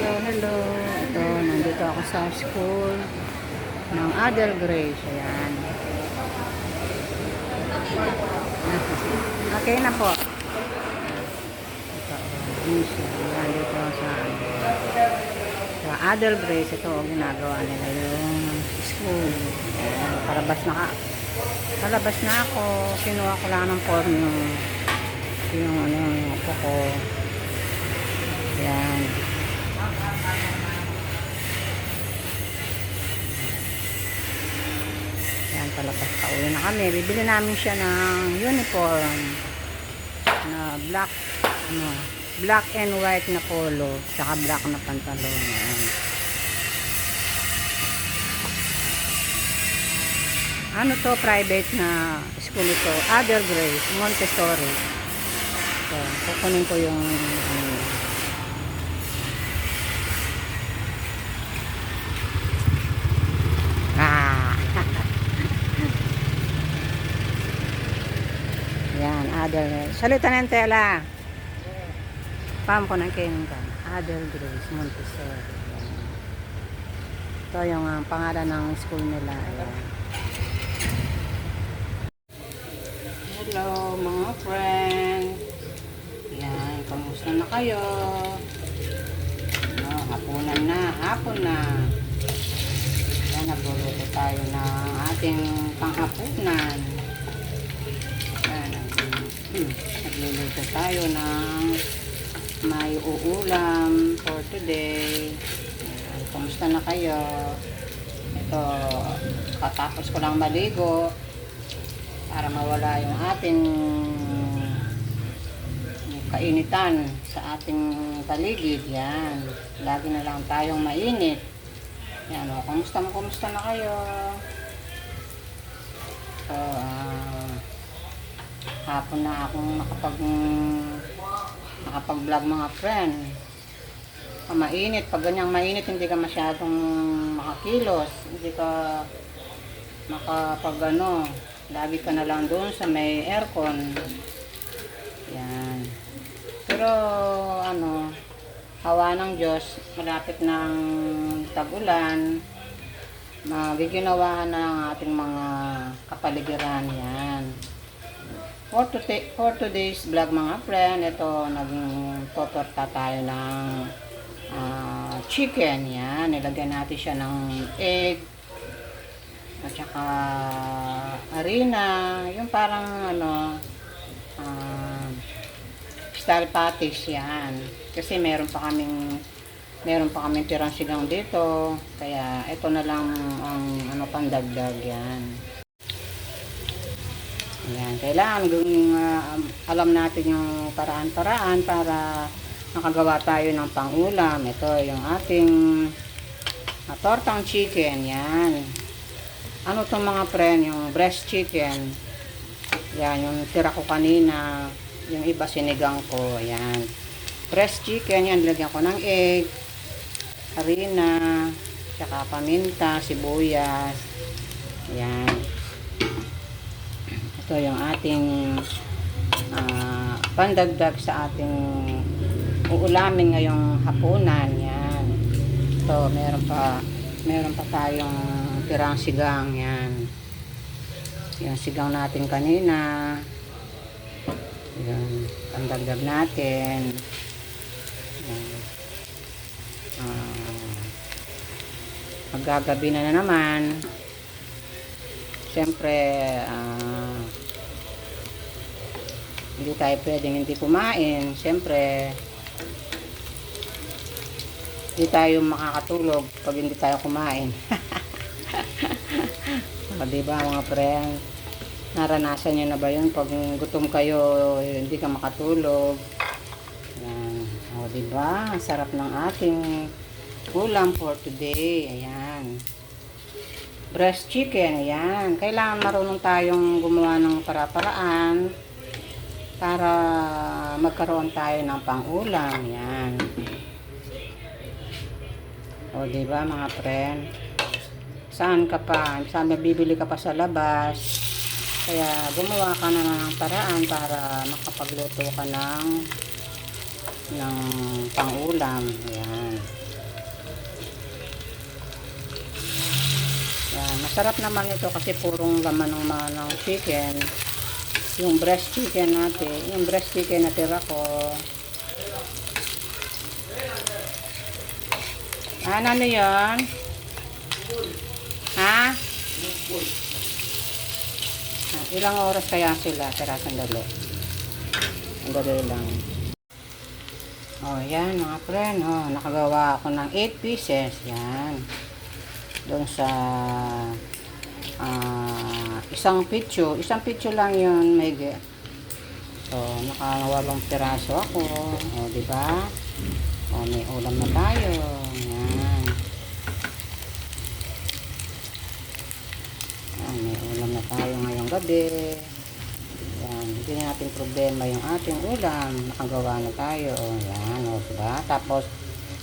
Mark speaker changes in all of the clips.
Speaker 1: Hello. Ito, nandito ako sa school ng Adel Grace. Ayan. Okay na po. Ito, ayan, dito sa Adel Grace. Ito, ginagawa nila yung school. Ayan, palabas na ako. Kinuha ko lang ng form yung upo ko. Ayan. Ayan, palabas pa uwi na kami. Bibili namin siya ng uniform na black and white na polo, saka black na pantalon. Ayan. Ano to, private na school ito, Adel Grace, Montessori. So, kukunin ko yung yan, Adel. Salita ng tela. Pam ko ng kainin ka. Adel Grace, Montessori. Yan. Ito yung pangalan ng school nila. Ayan. Hello mga friend. Yan, kamusta na kayo? Hapon na. Yan, nagluluto tayo ng ating panghapunan. Yan, nagluluto tayo ng may uulam for today. Yan, kamusta na kayo? Ito, katapos ko lang maligo para mawala yung ating kainitan sa ating paligid. Yan, lagi na lang tayong mainit. Yan, kumusta na kayo? So, hapon na akong nakapag-vlog mga friend. Mainit, pag ganyang mainit hindi ka masyadong makakilos, hindi ka lagi ka na lang doon sa may aircon. Yan. Pero hawa ng Diyos, malapit ng tag-ulan, magiginawahan na ang ating mga kapaligiran. Yan. For today's vlog mga friend, ito nagtotorta tayo ng chicken. Yan. Nilagyan natin siya ng egg at saka harina, yung parang style patties. Yan, kasi meron pa kaming tirang sigang dito, kaya ito na lang ang pandagdag. Yan, kailangan alam natin yung paraan para makagawa tayo ng pangulam. Ito yung ating tortang chicken. Yan, ano itong mga friend, yung breast chicken. Yan, yung tira ko kanina, yung iba sinigang ko. Yan, breast chicken. Yan, lagyan ko ng egg, harina, tsaka paminta, sibuyas. Yan, ito yung ating pandagdag sa ating uulamin ngayong hapunan. Yan, ito meron pa tayong tirang sigang. Yan, yung sigang natin kanina. Yan, pandagdag natin. Maggagabi na naman. Siyempre, hindi tayo pwedeng hindi kumain. Siyempre, hindi tayo makakatulog pag hindi tayo kumain. Diba mga friend? Naranasan nyo na ba yun? Pag gutom kayo, hindi ka makatulog. Yan. Diba? Ang sarap ng ating ulam for today. Ayan. Breast chicken. Ayan. Kailangan marunong tayong gumawa ng para-paraan para magkaroon tayo ng pang-ulam. Ayan. Diba mga friend? Saan bibili ka pa sa labas? Kaya gumawa ka na ng paraan para makapagluto ka ng pang-ulam. Ayan. Yan, masarap naman ito kasi purong laman ng chicken. Yung breast chicken natin, yung breast chicken na tira ko. Ano yun? Ha? Ilang oras kaya sila? Tara, sandali. Sandali lang. Oh, yan mga friend. Oh, nakagawa ako ng 8 pieces. Yan. Doon sa isang pitso. Isang pitso lang yun, may get. So, nakawalong piraso ako. O, diba? O, may ulam na tayo. Yan. Yan, may ulam na tayo ngayong gabi. Yan, hindi natin problema yung ating ulam. Nakagawa na tayo. O, yan, o, diba? Tapos,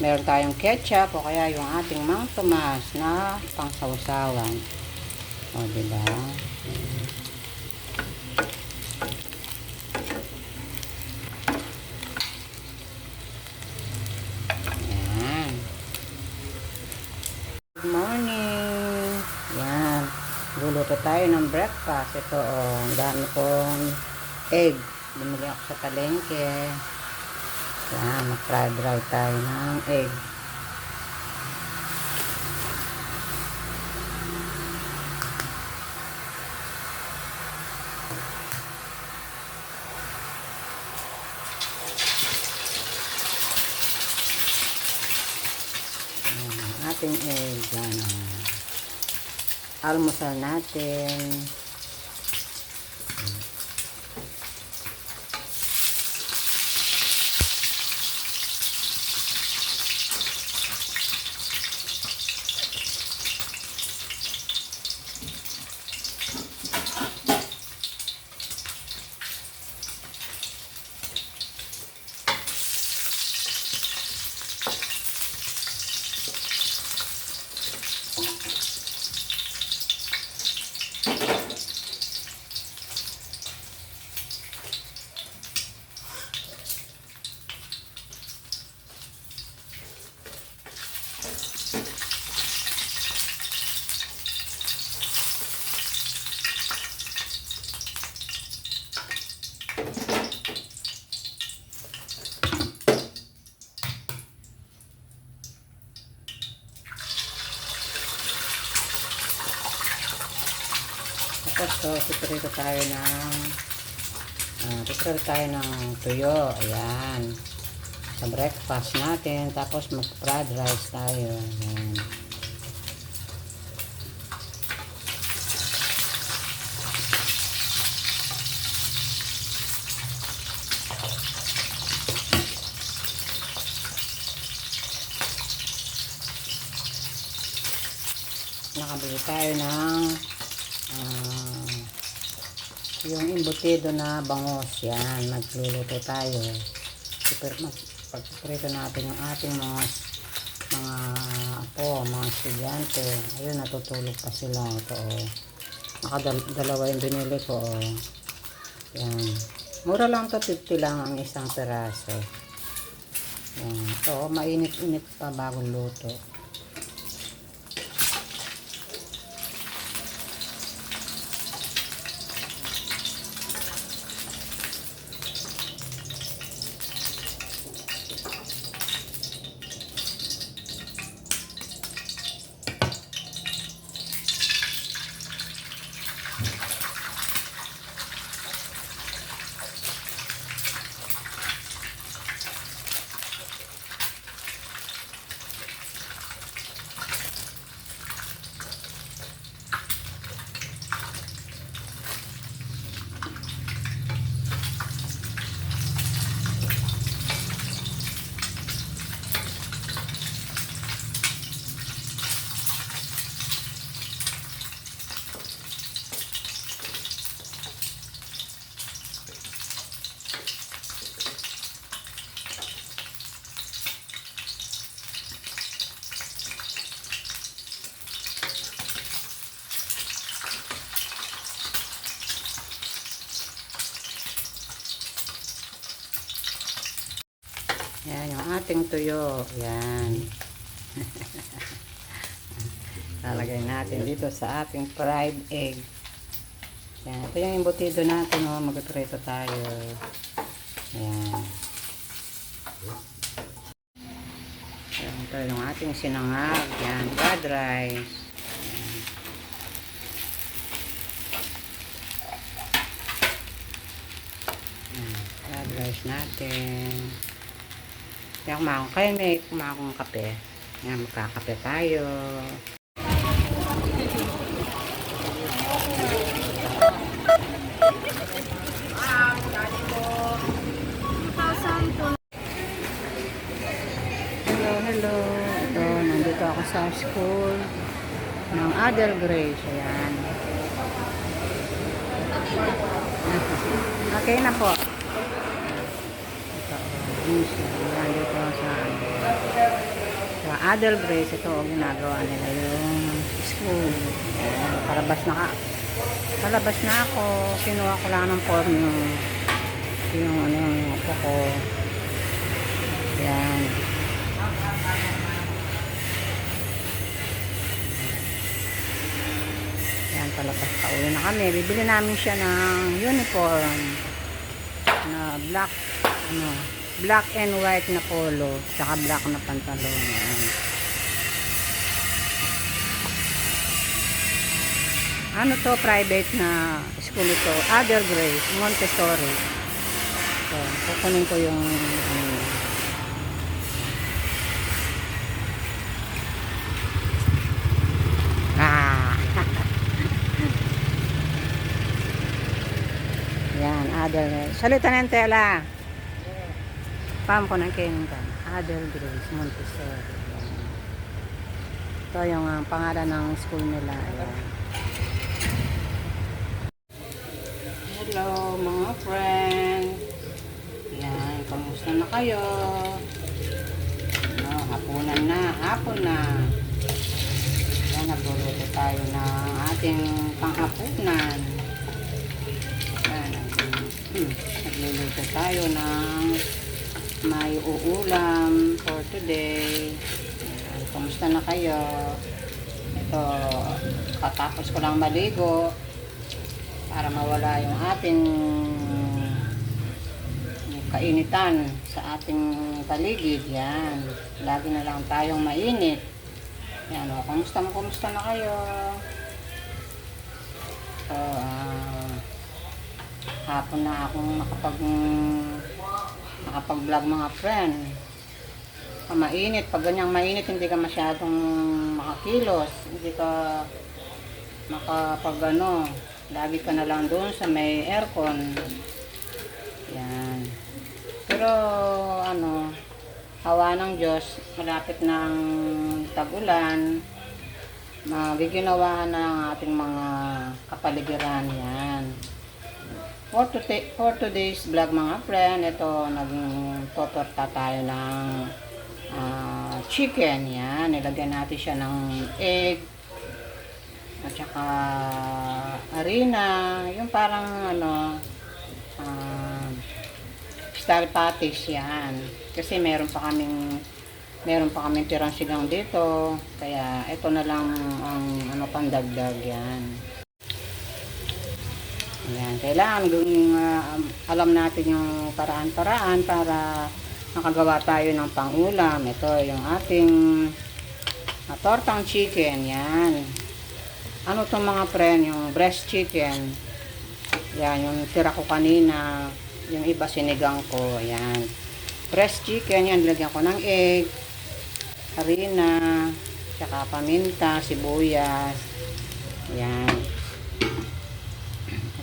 Speaker 1: meron tayong ketchup o kaya yung ating Mang Tomas na pangsawsawan. O, diba? Yan. Good morning. Yan. Luluto tayo ng breakfast. Ito, ang dami kong egg. Bumili ako sa palengke. Yan, mag-fried rice tayo ng egg. Ating egg. Yan. Almusal natin. Tapos, piprito tayo ng tuyo. Ayan. Sa breakfast natin. Tapos, mag-fried rice tayo. Ayan. Nakabili tayo ng yung embutido na bangus. Yan, magluluto tayo. Pagprito natin yung ating mga apo, mga estudyante. Ayun, natutulog pa sila. Ito, nakadalawa yung binili ko. Yan, mura lang to, 50 lang ang isang peraso. Yan, ito, mainit-init pa bagong luto. Yan, yung ating tuyo. Yan. Lalagay natin dito sa ating fried egg. Yan. Ito yung embutido natin. Oh. Magpiprito tayo. Ayan. Ayan. Ito yung ating sinangag. Yan. Fried rice. Ayan. Fried rice natin. Kaya kumain akong kape. Yan. Magkakape tayo. Hello. Ito, nandito ako sa school ng Adel Grace. Ayan. Okay na po. Ito, nandito sa Adel Grace. Ito, ginagawa nila yung school. Ayan, palabas na ako. Kinuha ko lang ng form yung upo ko. Ayan. Palabas pa uwi na kami. Bibili namin siya ng uniform na black and white na polo saka black na pantalon. Ayan. Ano to, private na school ito, Adel Grace Montessori. So, kukunin ko yung yan, Adel. Salita ng tela. Pam ko ng kingdom. Adel Grace Montessori. Yan. Ito yung pangalan ng school nila. Ayan. Hello mga friend. Yan, kamusta na kayo? Hapunan na. Hapon na. Yan, nagluluto tayo ng ating panghapunan. Nagluluto tayo ng may uulam for today. Ayan, kamusta na kayo? Ito, katapos ko lang maligo para mawala yung ating kainitan sa ating paligid. Yan, lagi na lang tayong mainit. Yan, kamusta na kayo? So, hapon na akong nakapag-vlog mga friend. Mainit, pag ganyang mainit hindi ka masyadong makakilos, hindi ka lagi ka na lang doon sa may aircon. Yan. Pero hawa ng Diyos, malapit ng tag-ulan, magiginawaan na ang ating mga kapaligiran. Yan. For today's vlog mga friend, ito nagtotorta tayo ng chicken. Yan, nilagyan natin siya ng egg at saka harina, yung parang style patties. Yan, kasi meron pa kaming tirang sigang dito, kaya ito na lang ang pandagdag. Yan. Ayan, kailangan alam natin yung paraan-paraan para makagawa tayo ng pangulam. Ito yung ating tortang chicken. Yan. Ano itong mga friend? Yung breast chicken. Yan, yung tira ko kanina. Yung iba sinigang ko. Yan. Breast chicken. Yan, lagyan ko ng egg, harina, tsaka paminta, sibuyas. Yan.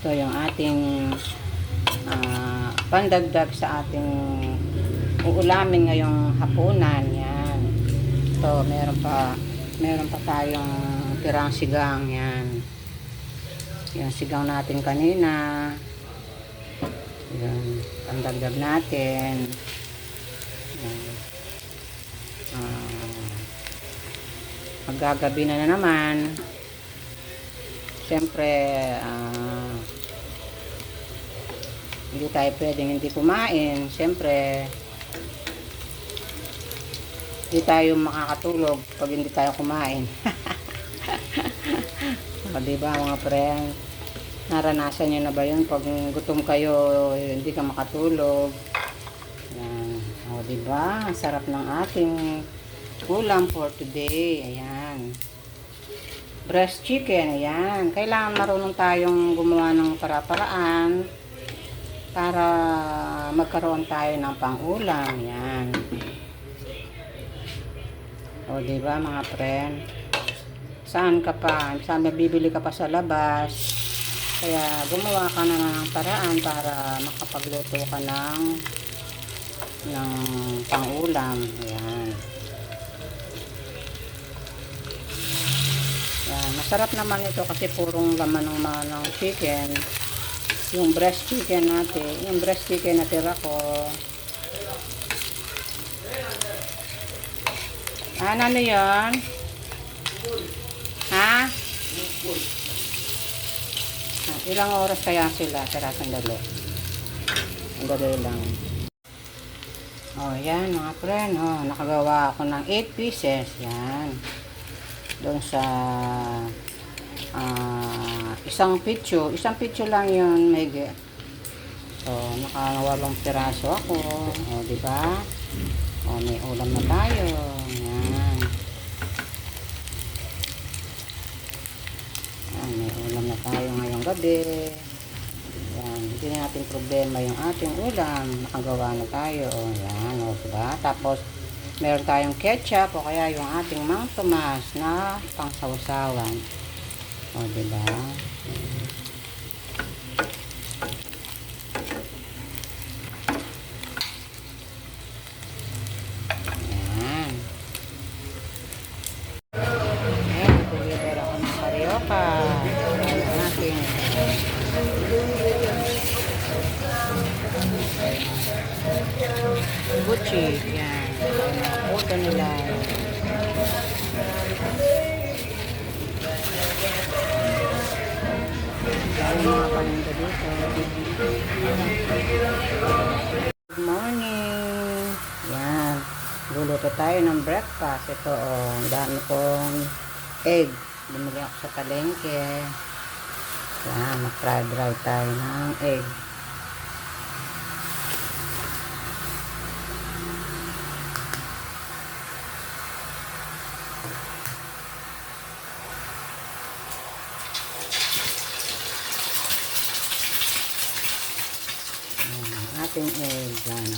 Speaker 1: Ito yung ating pandagdag sa ating uulamin ngayong hapunan. Yan. Ito, meron pa tayong tirang sigang. Yan. Yung sigang natin kanina. Yan. Pandagdag natin. Yan. Maggagabi na naman. Siyempre, hindi tayo pwedeng hindi kumain. Siyempre, hindi tayo makakatulog pag hindi tayo kumain. O, diba mga friend? Naranasan nyo na ba yun? Pag gutom kayo, hindi ka makatulog. Yan. O, diba? Ang sarap ng ating ulam for today. Ayan. Breast chicken. Ayan. Kailangan marunong tayong gumawa ng para-paraan para magkaroon tayo ng pang-ulam. Ayan. O, diba mga friend? Saan ka pa? Saan bibili ka pa sa labas? Kaya gumawa ka na ng paraan para makapagluto ka ng pang-ulam. Ayan. Ayan. Masarap naman ito kasi purong laman ng chicken. Yung breast chicken natin. Yung breast chicken na tira ko. Ano yun? Ha? Ilang oras kaya sila? Tara, sandali. Sandali lang. Oh, yan mga friend. Oh, nakagawa ako ng 8 pieces. Yan. Doon sa isang pitso. Isang pitso lang yun, maybe. So, nakawalong piraso ako. Oh, diba? Oh, may ulam na tayo. Yan. May ulam na tayo ngayong gabi. Yan, hindi na natin problema yung ating ulam. Nakagawa na tayo. Yan, o diba? Tapos, meron tayong ketchup o kaya yung ating Mang Tomas na pangsawsawan. O diba? Yan. Ayan, deliver ako ng karyoka. Gucci, yan. Order nila. Dahil mga paninda dito. Good morning. Yan. Luluto tayo ng breakfast. Ito, ang dami kong egg. Bumili ako sa palengke. Yan, mag-fried rice tayo ng egg. Ating egg. Yan.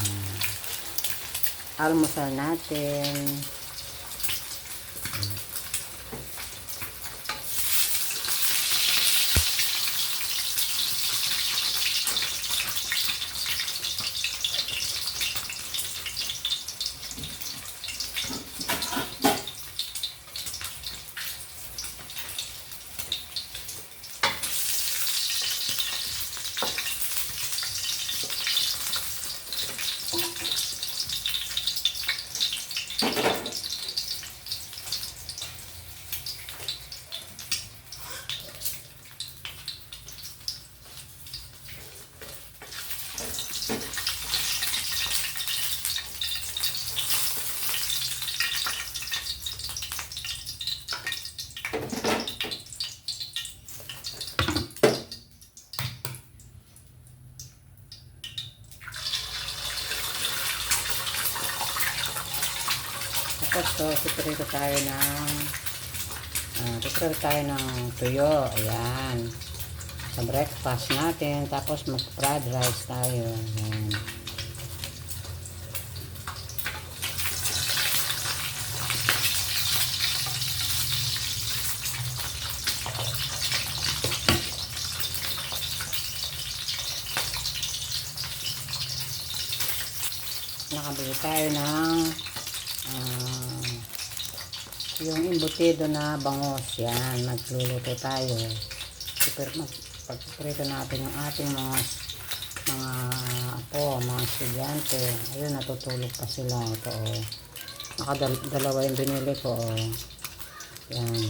Speaker 1: Almusal natin. Tapos, piprito tayo ng tuyo. Ayan. Sa breakfast natin. Tapos, mag-fried rice tayo. Ayan. Nakabili tayo ng yung embutido na bangos. Yan, magluluto tayo. Pagprito natin yung ating mga apo, mga estudyante. Ayun, natutulog pa sila. Ito, nakadalawa yung binili ko. Yan,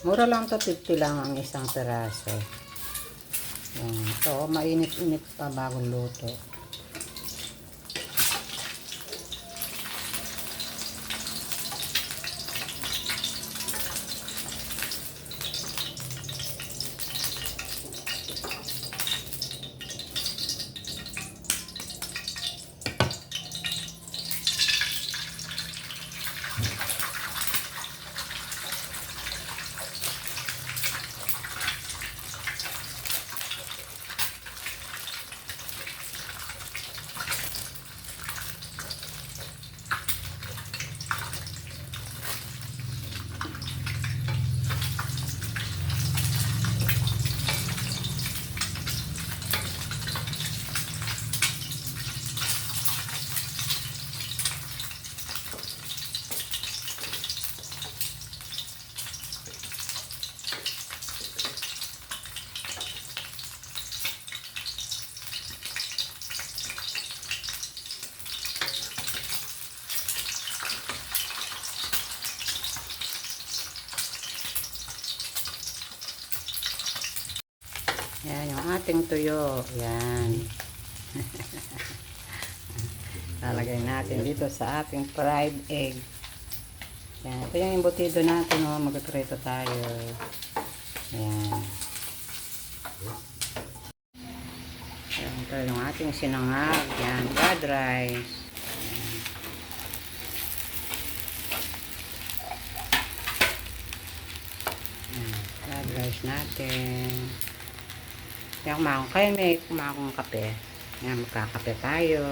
Speaker 1: mura lang to, 50 lang ang isang peraso. Yan, ito, mainit-init pa bagong luto. ating tuyo. Yan. Lalagay natin dito sa ating fried egg. Yan. Ito yung embutido natin. Oh. Magpiprito tayo. Yan. Yan. Ito yung ating sinangag. Yan. Fried rice. Fried rice natin. Yan, kumakong kayo, may kumakong kape. Yan, magkakape tayo.